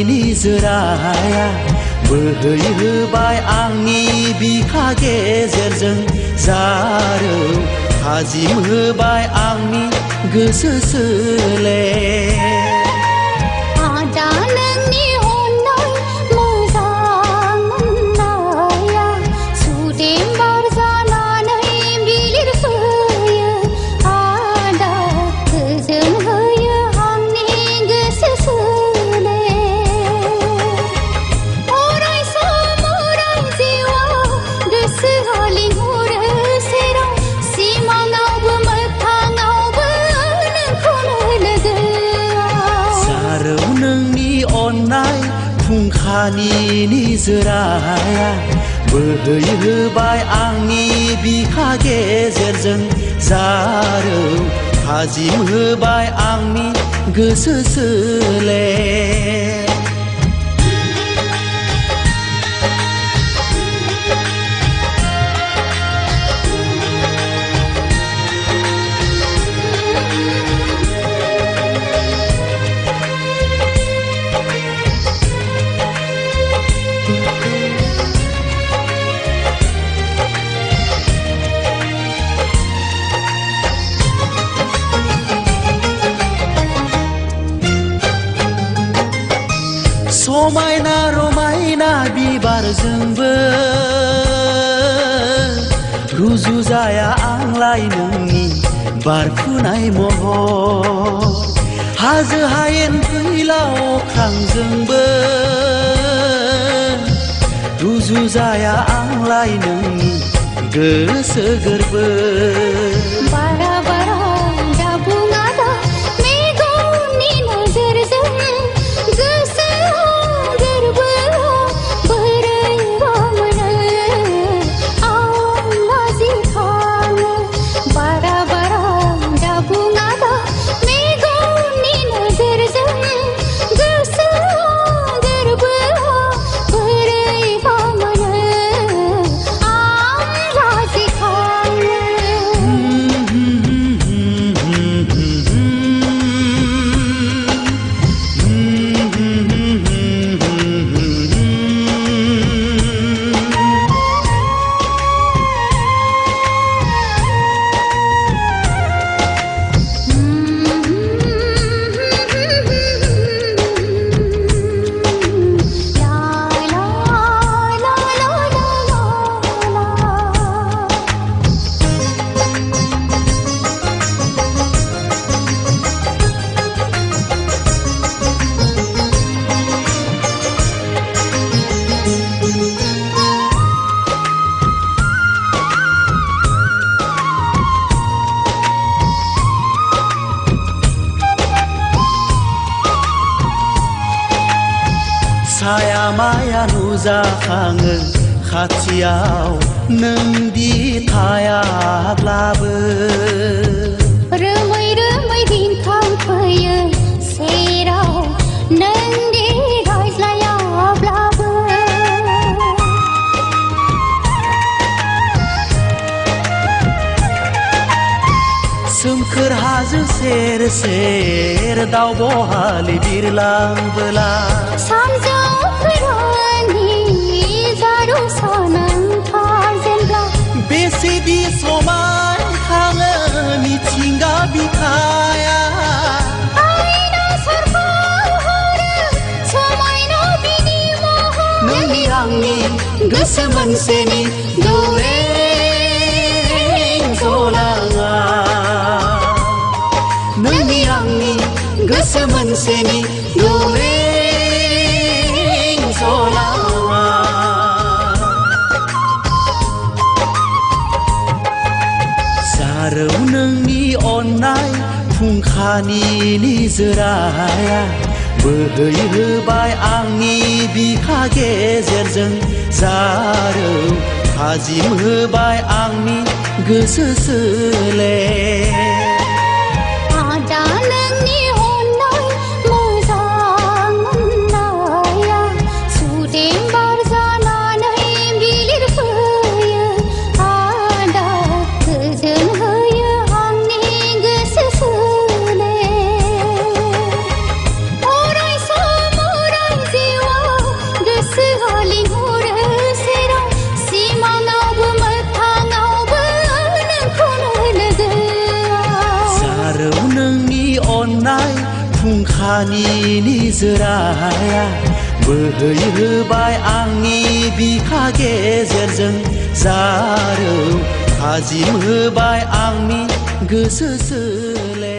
निजोराया बोहैहोबाय आंनि बिखा गेजेरजों जारौ थाजिम होबाय आंनि गोसो सोलेर फुंखानि निजोराया बोहैहोबाय आंनि बिखा गेजेरजों जारौ थाजिम होबाय आंनि गोसो सोलेर समायना रमायना बिबारजोंबो रुजुजाया आंलाय नोंनि बारफुनाय महर हाजो हायेन फैलाव अख्रांजोंबो रुजुजाया आंलाय नोंनि गोसो गोरबो साया माया नुजाखाङो खाथियाव नोंदि थायाब्लाबो रोमै रोमै बिरखांफैयो सेराव नोंदि रायज्लायाब्लाबो सोमखोर हाजो सेर सेर दाव बहालि बिरलांबोला बेसेदि समायखाङो मिथिंगा बिखाया नोंनि आंनि गोसो मोनसेनि दौलें जलाङा नोंनि आंनि गोसो मोनसेनि दौलें जलाङा जारौ नोंनि अननाय फुंखानि निजोराया बोहैहोबाय आंनि बिखा गेजेरजों जारौ थाजिम होबाय आंनि गोसो सोलेर अखानि निजोराया बोहैहोबाय आंनि बिखा गेजेरजों जारौ थाजिम होबाय आंनि गोसो सोलेर